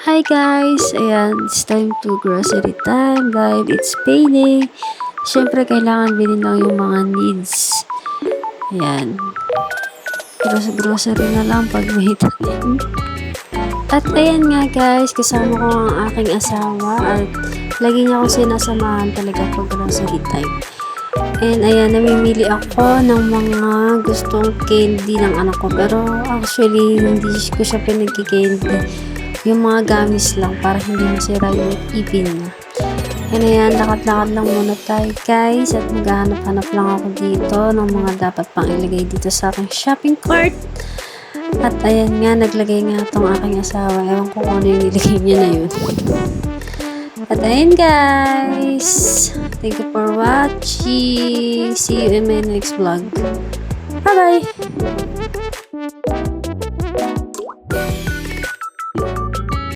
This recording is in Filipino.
Hi guys! Ayan, it's time to grocery time dahil it's payday. Siyempre, kailangan bilhin lang yung mga needs. Ayan. Grocery na lang pag may time. At ayan nga guys, kasama ko ang aking asawa at lagi niya akong sinasamahan talaga pag grocery time. And ayan, namimili ako ng mga gustong candy ng anak ko. Pero actually, hindi ko siya pinagki-candy. Yung mga gamis lang para hindi masira yung ipin niya. And ayan, lakad-lakad lang muna tayo guys. At maghahanap-hanap lang ako dito ng mga dapat pang ilagay dito sa aking shopping cart. At ayan nga, naglagay nga itong aking asawa. Ewan ko kung ano yung nilagay niya na yun. At ayan guys, thank you for watching. See you in my next vlog. Bye bye!